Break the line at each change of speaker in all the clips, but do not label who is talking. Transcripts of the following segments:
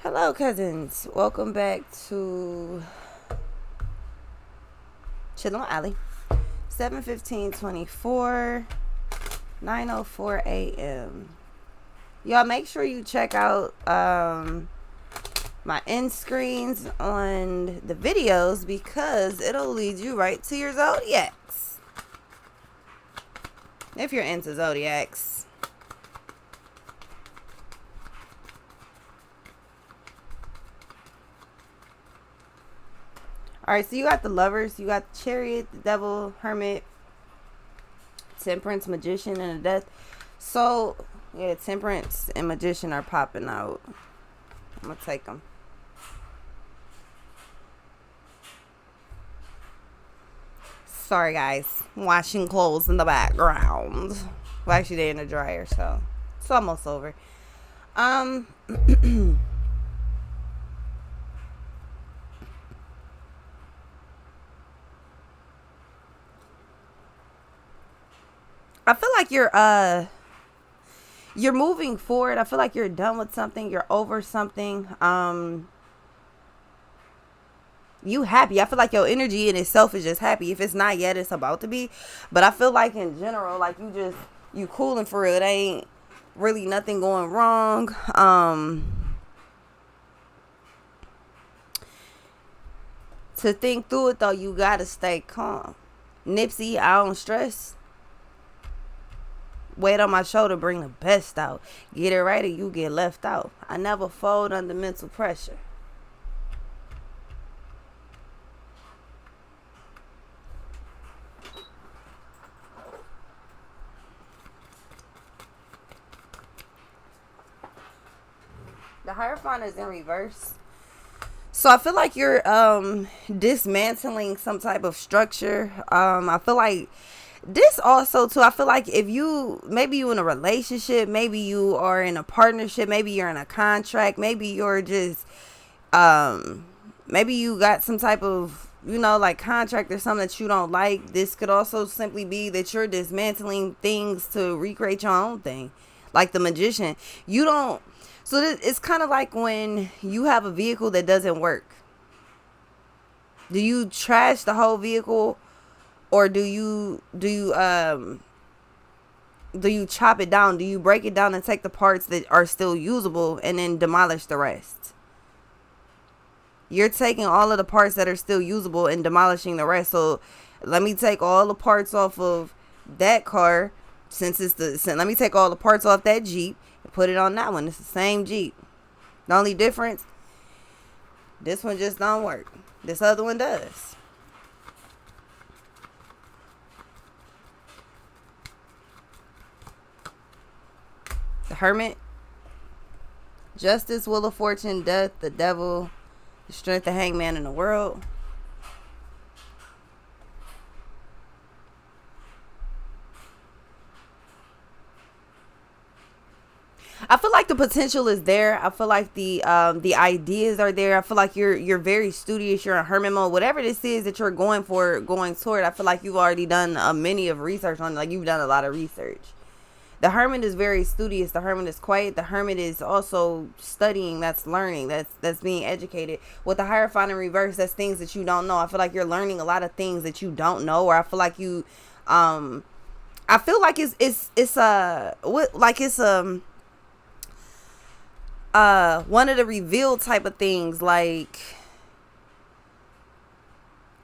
Hello, cousins. Welcome back to Chillin' Alley. 7:15:24, 9:04 a.m. Y'all make sure you check out my end screens on the videos because it'll lead you right to your zodiacs. If you're into zodiacs. Alright, so you got the Lovers, you got the Chariot, the Devil, Hermit, Temperance, Magician, and the Death. So, yeah, Temperance and Magician are popping out. I'm gonna take them. Sorry, guys. Washing clothes in the background. Well, actually, they're in the dryer, so it's almost over. I feel like you're moving forward. I feel like you're done with something. You're over something. You happy. I feel like your energy in itself is just happy. If it's not yet, it's about to be. But I feel like in general, like you cooling for real. It ain't really nothing going wrong. To think through it though, you gotta stay calm. Nipsey, I don't stress. Weight on my shoulder, bring the best out. Get it right or you get left out. I never fold under mental pressure. The Hierophant is in reverse. So I feel like you're dismantling some type of structure. I feel like this also too, I feel like if maybe you in a relationship, maybe you are in a partnership, maybe you're in a contract, maybe you're just maybe you got some type of like contract or something that you don't like. This could also simply be that you're dismantling things to recreate your own thing, like the Magician. You don't. So it's kind of like when you have a vehicle that doesn't work. Do you trash the whole vehicle, or do you chop it down? Do you break it down and take the parts that are still usable and then demolish the rest? You're taking all of the parts that are still usable and demolishing the rest. So let me take all the parts off of that car, let me take all the parts off that Jeep and put it on that one. It's the same Jeep. The only difference, this one just don't work. This other one does. The Hermit, Justice, Wheel of Fortune, Death, the Devil, the Strength, the Hangman in the World. I feel like the potential is there. I feel like the ideas are there. I feel like you're very studious. You're in hermit mode. Whatever this is that you're going toward, I feel like you've already done many of research on it. Like you've done a lot of research. The Hermit is very studious. The Hermit is quiet. The Hermit is also studying. That's learning. That's being educated. With the Hierophant in reverse, that's things that you don't know. I feel like you're learning a lot of things that you don't know, or I feel like I feel like it's one of the revealed type of things. Like,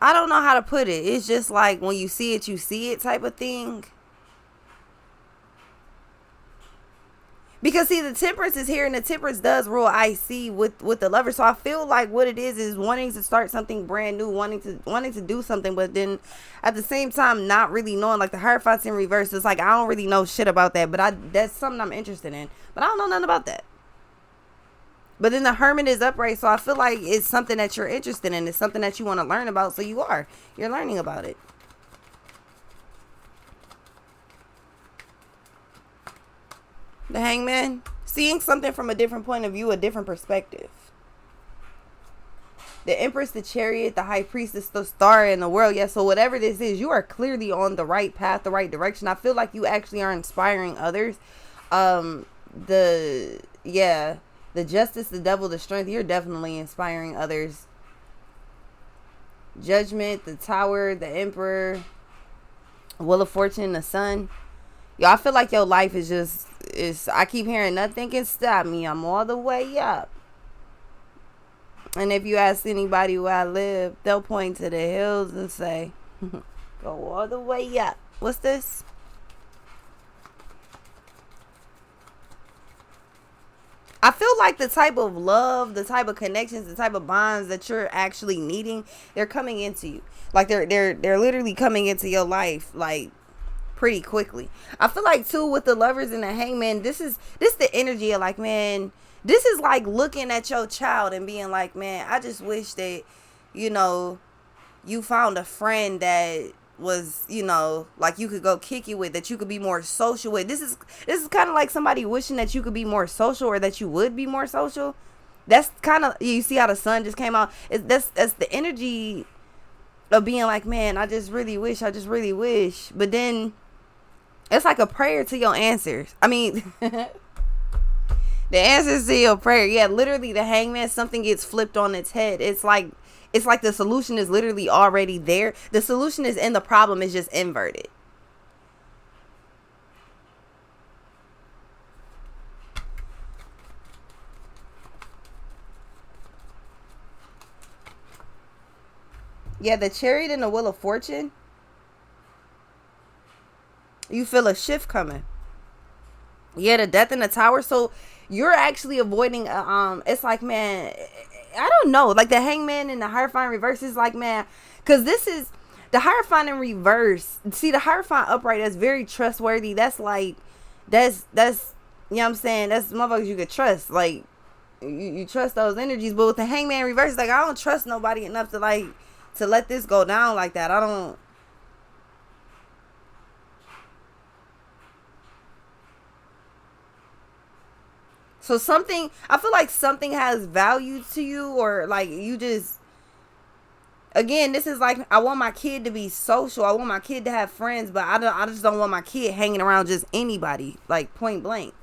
I don't know how to put it. It's just like when you see it type of thing. Because see, the Temperance is here, and the Temperance does rule IC with the Lover. So I feel like what it is wanting to start something brand new, wanting to do something, but then at the same time not really knowing. Like the Hierophant's in reverse. It's like I don't really know shit about that, but that's something I'm interested in. But I don't know nothing about that. But then the Hermit is upright, so I feel like it's something that you're interested in. It's something that you want to learn about, so you're learning about it. The Hangman, seeing something from a different point of view, a different perspective. The Empress, the Chariot, the High Priestess, the Star in the World. Yeah, so whatever this is, you are clearly on the right path, the right direction. I feel like you actually are inspiring others. The The Justice, the Devil, the Strength. You're definitely inspiring others. Judgment, the Tower, the Emperor, Wheel of Fortune, the Sun. Yo, I feel like your life is I keep hearing nothing can stop me. I'm all the way up. And if you ask anybody where I live, they'll point to the hills and say, go all the way up. What's this? I feel like the type of love, the type of connections, the type of bonds that you're actually needing, they're coming into you. Like they're literally coming into your life like pretty quickly. I feel like too with the Lovers and the Hangman, this the energy of like, man, this is like looking at your child and being like, man, I just wish that, you know, you found a friend that was, you know, like you could go kick it with, that you could be more social with. This is kind of like somebody wishing that you could be more social, or that you would be more social. That's kind of, you see how the sun just came out. That's the energy of being like, man, I just really wish. But then it's like a prayer to your answers. I mean, the answers to your prayer. Yeah, literally the Hangman, something gets flipped on its head. It's like the solution is literally already there. The solution is in the problem, is just inverted. Yeah, the Chariot and the Wheel of Fortune. You feel a shift coming. Yeah, the Death in the Tower. So you're actually avoiding it's like, man, I don't know, like the Hangman and the Hierophant reverse is like, man, because this is the Hierophant in reverse. See, the Hierophant upright, that's very trustworthy. That's like, that's you know what I'm saying, that's motherfuckers you could trust. Like you trust those energies. But with the Hangman reverse, like, I don't trust nobody enough to like to let this go down like that. I don't. So something, I feel like something has value to you, or like you just, again, this is like, I want my kid to be social. I want my kid to have friends, but I just don't want my kid hanging around just anybody, like point blank.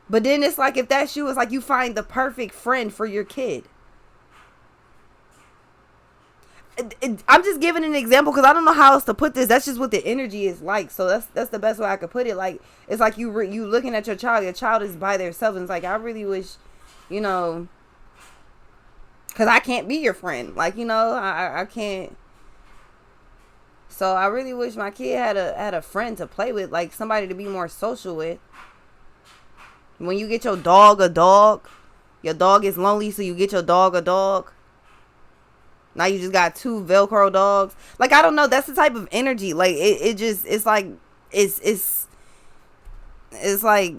But then it's like, if that's you, it's like you find the perfect friend for your kid. I'm just giving an example because I don't know how else to put this. That's just what the energy is like. So that's the best way I could put it. Like, it's like you looking at your child. Your child is by themselves, and it's like, I really wish, you know, because I can't be your friend. Like, you know, I can't. So I really wish my kid had a friend to play with, like somebody to be more social with. When you get your dog a dog, your dog is lonely, so you get your dog a dog. Now you just got 2 Velcro dogs. Like, I don't know. That's the type of energy. Like, it just, it's like, it's like,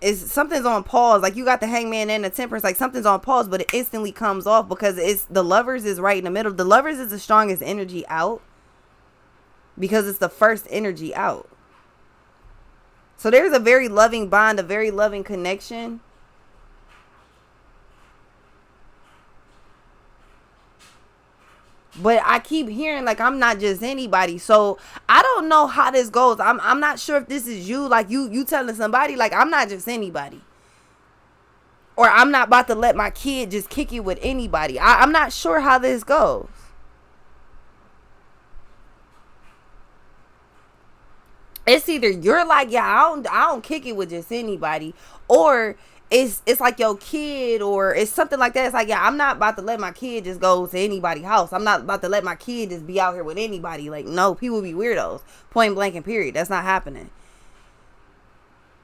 it's something's on pause. Like, you got the Hangman and the Temperance. Like, something's on pause, but it instantly comes off because it's, the Lovers is right in the middle. The Lovers is the strongest energy out because it's the first energy out. So there's a very loving bond, a very loving connection. But I keep hearing like I'm not just anybody. So I don't know how this goes. I'm not sure if this is you. Like you telling somebody like I'm not just anybody. Or I'm not about to let my kid just kick it with anybody. I'm not sure how this goes. It's either you're like, yeah, I don't kick it with just anybody, or it's like your kid, or it's something like that. It's like, yeah, I'm not about to let my kid just go to anybody's house. I'm not about to let my kid just be out here with anybody. Like, no, people be weirdos. Point blank and period. That's not happening.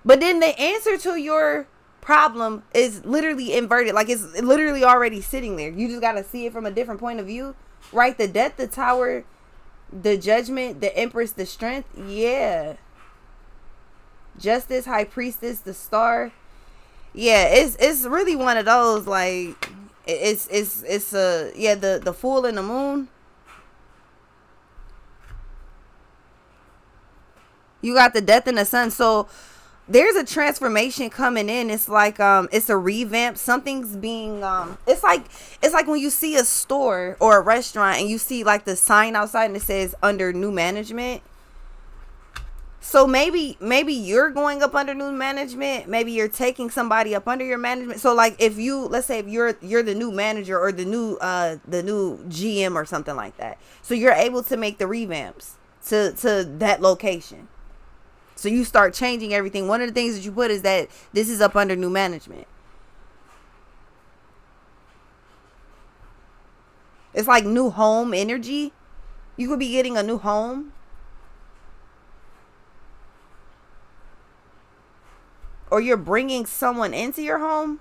But then the answer to your problem is literally inverted. Like, it's literally already sitting there. You just got to see it from a different point of view. Right? The Death, the Tower, the Judgment, the Empress, the Strength. Yeah. Justice, High Priestess, the Star. Yeah, it's really one of those, like, it's the Fool and the Moon. You got the Death and the Sun. So there's a transformation coming in. It's like it's a revamp. Something's being it's like when you see a store or a restaurant and you see like the sign outside and it says under new management. So maybe you're going up under new management. Maybe you're taking somebody up under your management. So like if you, let's say if you're the new manager or the new GM or something like that. So you're able to make the revamps to that location. So you start changing everything. One of the things that you put is that this is up under new management. It's like new home energy. You could be getting a new home. Or you're bringing someone into your home.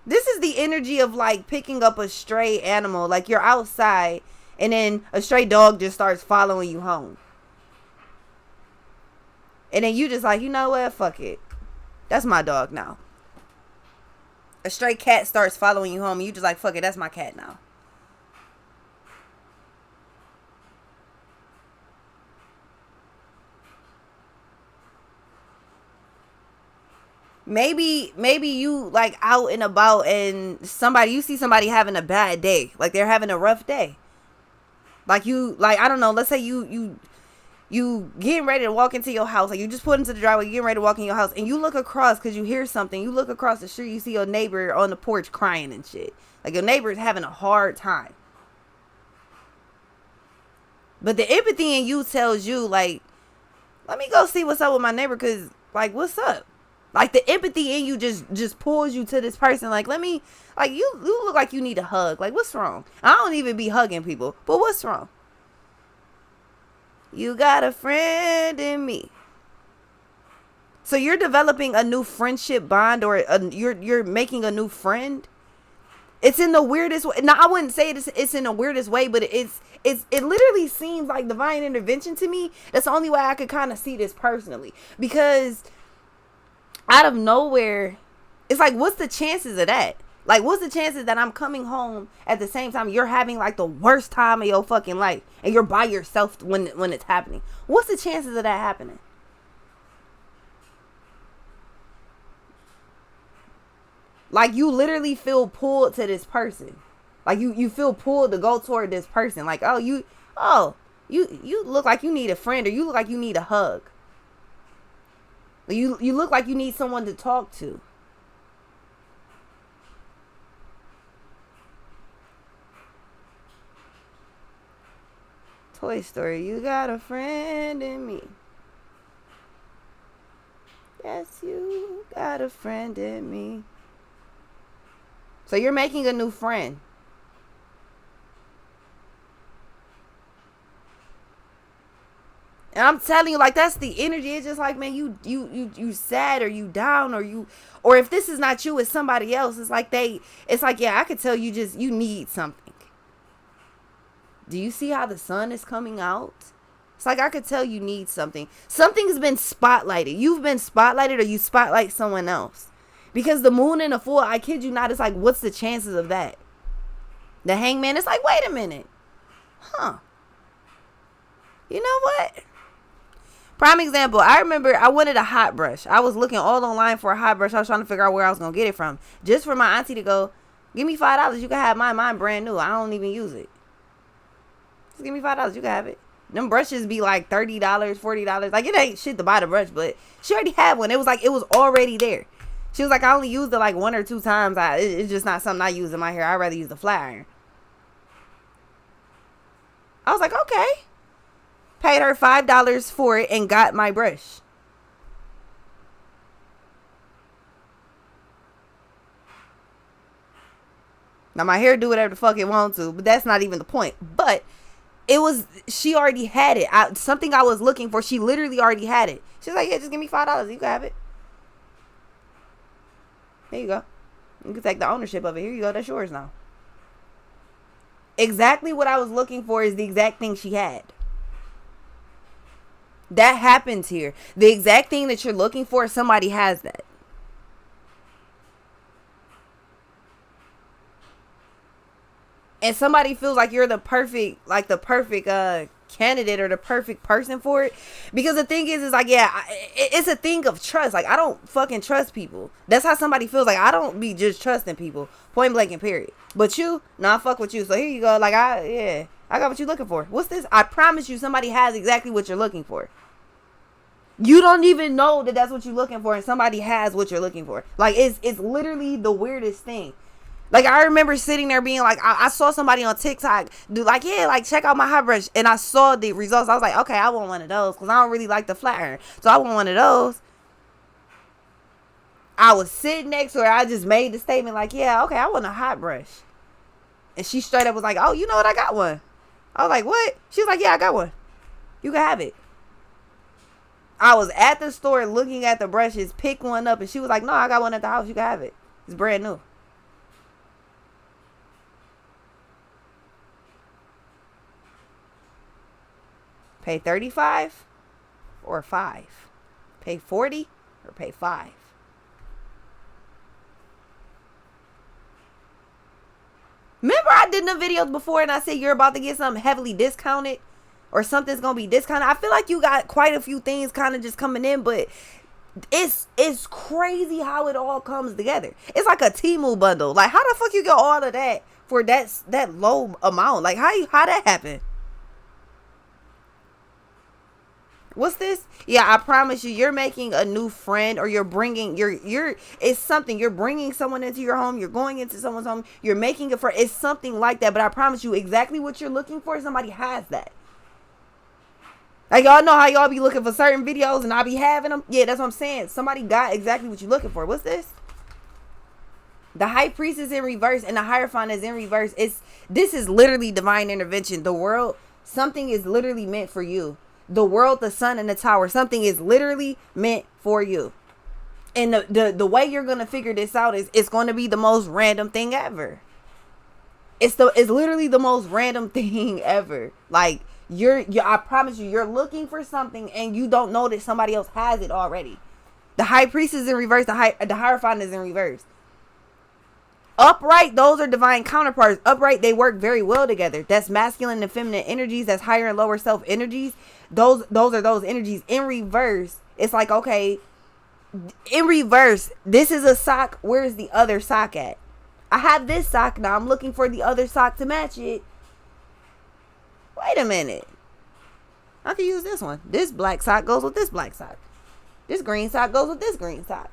This is the energy of like picking up a stray animal. Like you're outside and then a stray dog just starts following you home. And then you just like, you know what? Fuck it. That's my dog now. A stray cat starts following you home and you just like, fuck it, that's my cat now. Maybe you like out and about and you see somebody having a bad day. Like they're having a rough day. Like I don't know, let's say you getting ready to walk into your house, like you just put into the driveway, you getting ready to walk in your house, and you look across because you hear something. You look across the street, you see your neighbor on the porch crying and shit. Like your neighbor's having a hard time. But the empathy in you tells you, like, let me go see what's up with my neighbor, because, like, what's up? Like, the empathy in you just pulls you to this person. Like, let me, like, you look like you need a hug. Like, what's wrong? I don't even be hugging people, but what's wrong? You got a friend in me. So you're developing a new friendship bond, or you're making a new friend. It's in the weirdest way. Now, I wouldn't say it's in the weirdest way, but it literally seems like divine intervention to me. That's the only way I could kind of see this personally. Because out of nowhere, it's like, what's the chances of that? Like, what's the chances that I'm coming home at the same time you're having like the worst time of your fucking life and you're by yourself when it's happening? What's the chances of that happening? Like, you literally feel pulled to this person. Like, you feel pulled to go toward this person. Like, you look like you need a friend, or you look like you need a hug. You look like you need someone to talk to. Toy Story, you got a friend in me. Yes, you got a friend in me. So you're making a new friend. And I'm telling you, like, that's the energy. It's just like, man, you sad, or you down, or if this is not you, it's somebody else. It's like, yeah, I could tell you need something. Do you see how the sun is coming out? It's like, I could tell you need something. Something's been spotlighted. You've been spotlighted, or you spotlight someone else. Because the moon and the full, I kid you not, it's like, what's the chances of that? The hangman, it's like, wait a minute. Huh. You know what? Prime example, I remember I wanted a hot brush. I was looking all online for a hot brush. I was trying to figure out where I was going to get it from. Just for my auntie to go, give me $5. You can have mine. Mine brand new. I don't even use it. Just give me $5. You can have it. Them brushes be like $30, $40. Like, it ain't shit to buy the brush, but she already had one. It was like, it was already there. She was like, I only used it like 1 or 2 times. It's just not something I use in my hair. I'd rather use the flat iron. I was like, okay. Paid her $5 for it and got my brush. Now, my hair do whatever the fuck it wants to, but that's not even the point. But she already had it. Something I was looking for, she literally already had it. She's like, yeah, just give me $5. You can have it. There you go. You can take the ownership of it. Here you go. That's yours now. Exactly what I was looking for is the exact thing she had. That happens here. The exact thing that you're looking for, somebody has that. And somebody feels like you're the perfect candidate or the perfect person for it. Because the thing is like, yeah, it's a thing of trust. Like, I don't fucking trust people. That's how somebody feels. Like, I don't be just trusting people, point blank and period. But you, nah, fuck with you. So here you go. Like, I got what you looking for. What's this? I promise you somebody has exactly what you're looking for. You don't even know that that's what you're looking for, and somebody has what you're looking for. Like, it's literally the weirdest thing. Like, I remember sitting there being like, I saw somebody on TikTok do like, yeah, like, check out my hot brush, and I saw the results. I was like, okay, I want one of those, because I don't really like the flat iron, so I want one of those. I was sitting next to her. I just made the statement like, yeah, okay, I want a hot brush. And she straight up was like, oh, you know what, I got one. I was like, what? She was like, yeah, I got one. You can have it. I was at the store looking at the brushes, pick one up, and she was like, no, I got one at the house. You can have it. It's brand new. Pay 35 or 5. Pay 40 or pay 5. Remember I did the videos before and I said you're about to get something heavily discounted? Or something's gonna be discounted. I feel like you got quite a few things kind of just coming in, but it's crazy how it all comes together. It's like a Temu bundle. Like, how the fuck you get all of that for that low amount? Like, how that happen? What's this? Yeah, I promise you're making a new friend, or you're bringing it's something. You're bringing someone into your home. You're going into someone's home. You're making a friend. It's something like that. But I promise you, exactly what you're looking for, somebody has that. Like, y'all know how y'all be looking for certain videos and I be having them? Yeah, that's what I'm saying. Somebody got exactly what you're looking for. What's this? The High Priest is in reverse and the Hierophant is in reverse. This is literally divine intervention. The world, something is literally meant for you. The world, the sun, and the tower. Something is literally meant for you. And the way you're going to figure this out is it's going to be the most random thing ever. It's literally the most random thing ever. Like, I promise you're looking for something and you don't know that somebody else has it already. The High Priest is in reverse. The Hierophant is in reverse. Upright, those are divine counterparts. Upright, they work very well together. That's masculine and feminine energies. That's higher and lower self energies. Those are those energies. In reverse, it's like, okay, in reverse, this is a sock. Where's the other sock at? I have this sock now. I'm looking for the other sock to match it. Wait a minute. I can use this one. This black sock goes with this black sock. This green sock goes with this green sock.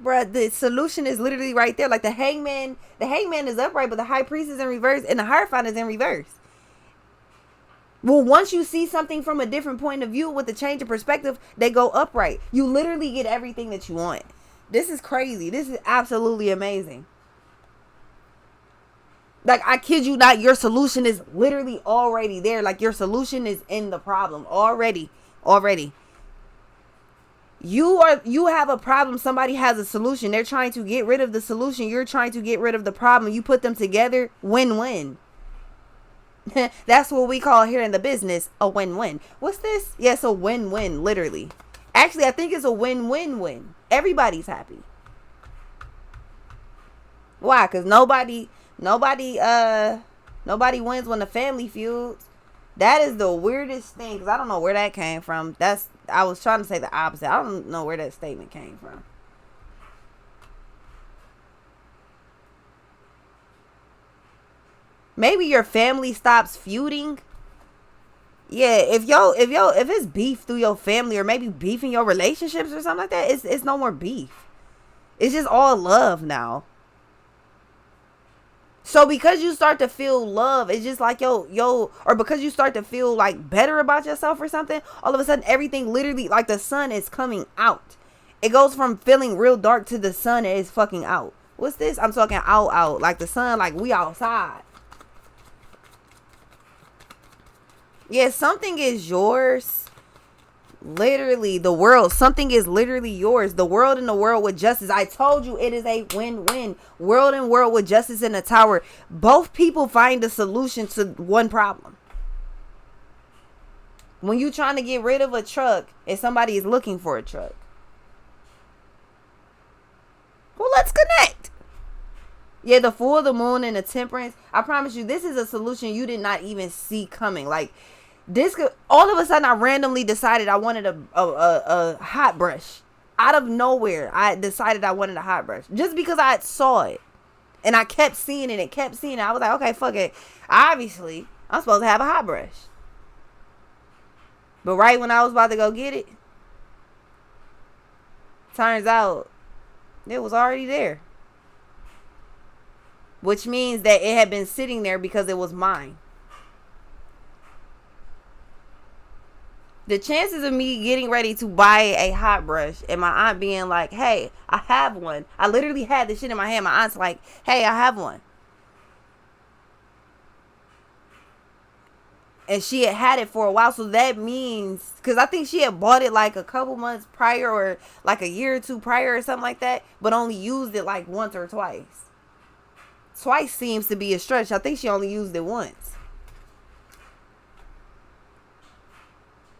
Bruh, the solution is literally right there. Like, the hangman is upright, but the High Priest is in reverse and the Hierophant is in reverse. Well, once you see something from a different point of view with a change of perspective, they go upright. You literally get everything that you want. This is crazy. This is absolutely amazing. Like, I kid you not, your solution is literally already there. Like, your solution is in the problem already. You have a problem. Somebody has a solution. They're trying to get rid of the solution. You're trying to get rid of the problem. You put them together, win-win. That's what we call here in the business a win-win. What's this? Yes, a win-win, literally. Actually, I think it's a win-win-win. Everybody's happy. Why? Because nobody wins when the family feuds. That is the weirdest thing, because I don't know where that came from. I was trying to say the opposite. I don't know where that statement came from. Maybe your family stops feuding. Yeah, if it's beef through your family, or maybe beef in your relationships or something like that, it's no more beef. It's just all love now. So because you start to feel love, it's just like or because you start to feel like better about yourself or something, all of a sudden everything literally, like, the sun is coming out. It goes from feeling real dark to the sun is fucking out. What's this? I'm talking out. Like the sun, like we outside. Yeah, something is yours. Literally, the world. Something is literally yours. The world and the world with justice. I told you it is a win-win. World and world with justice in the tower. Both people find a solution to one problem. When you trying to get rid of a truck and somebody is looking for a truck. Well, let's connect. Yeah, the full, the moon, and the temperance. I promise you, this is a solution you did not even see coming. Like, this could, all of a sudden, I randomly decided I wanted a hot brush. Out of nowhere, I decided I wanted a hot brush. Just because I saw it. And I kept seeing it and kept seeing it. I was like, okay, fuck it. Obviously, I'm supposed to have a hot brush. But right when I was about to go get it, turns out it was already there. Which means that it had been sitting there because it was mine. The chances of me getting ready to buy a hot brush and my aunt being like, hey, I have one. I literally had this shit in my hand. My aunt's like, hey, I have one. And she had it for a while. So that means, because I think she had bought it like a couple months prior or like a year or two prior or something like that. But only used it like once or twice. Twice seems to be a stretch. I think she only used it once.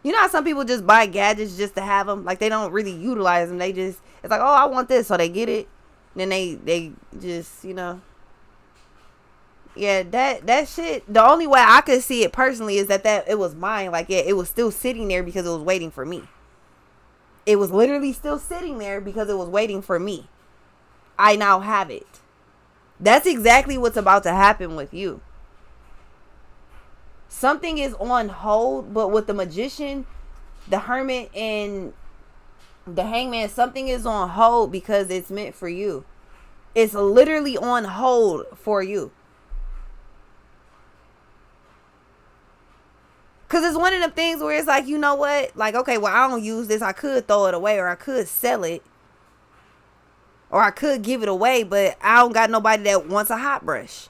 You know how some people just buy gadgets just to have them? Like, they don't really utilize them. They just, it's like, oh, I want this. So they get it. And then they just, you know. Yeah, that shit, the only way I could see it personally is that it was mine. Like, yeah, it was still sitting there because it was waiting for me. It was literally still sitting there because it was waiting for me. I now have it. That's exactly what's about to happen with you. Something is on hold, but with the magician, the hermit, and the hangman, something is on hold because it's meant for you. It's literally on hold for you. Because it's one of them things where it's like, you know what? Like, okay, well, I don't use this. I could throw it away, or I could sell it, or I could give it away, but I don't got nobody that wants a hot brush.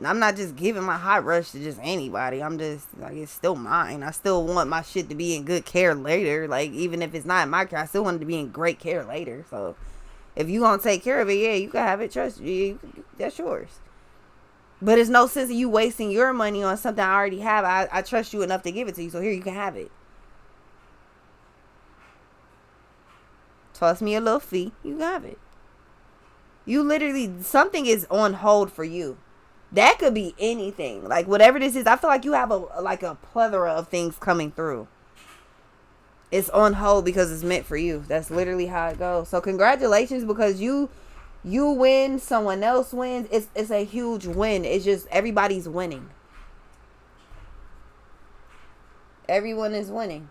I'm not just giving my hot brush to just anybody. I'm just, like, it's still mine. I still want my shit to be in good care later. Like, even if it's not in my care, I still want it to be in great care later. So, if you gonna take care of it, yeah, you can have it. Trust you. That's yours. But it's no sense of you wasting your money on something I already have. I trust you enough to give it to you. So, here, you can have it. Toss me a little fee. You can have it. You literally, something is on hold for you. That could be anything. Like, whatever this is, I feel like you have a plethora of things coming through. It's on hold because it's meant for you. That's literally how it goes. So congratulations, because you win, someone else wins. It's a huge win. It's just everybody's winning. Everyone is winning.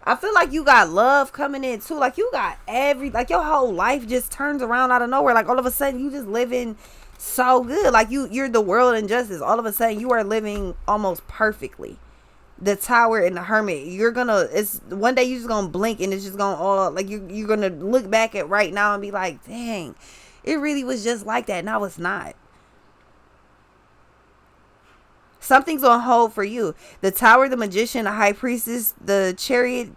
I feel like you got love coming in too. Like, you got like, your whole life just turns around out of nowhere. Like, all of a sudden you just living so good. Like, you're the world injustice. All of a sudden you are living almost perfectly. The Tower and the Hermit, it's one day you're just gonna blink and it's just gonna all, like, you're gonna look back at right now and be like, dang, it really was just like that. Now it's not. Something's on hold for you. The Tower, the Magician, the High Priestess, the Chariot,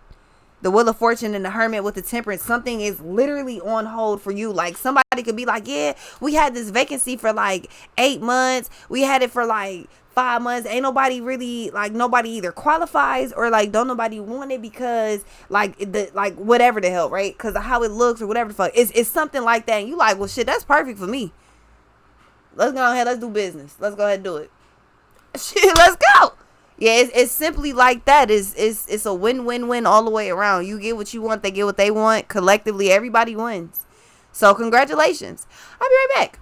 the Wheel of Fortune, and the Hermit with the Temperance. Something is literally on hold for you. Like, somebody could be like, yeah, we had this vacancy for like 8 months. We had it for like 5 months. Ain't nobody really, like, nobody either qualifies or like don't nobody want it because like whatever the hell, right? Because of how it looks or whatever the fuck. It's something like that. And you like, well, shit, that's perfect for me. Let's go ahead. Let's do business. Let's go ahead and do it. Shit, let's go. Yeah, it's simply like that. It's a win-win-win all the way around. You get what you want, they get what they want. Collectively, everybody wins. So congratulations. I'll be right back.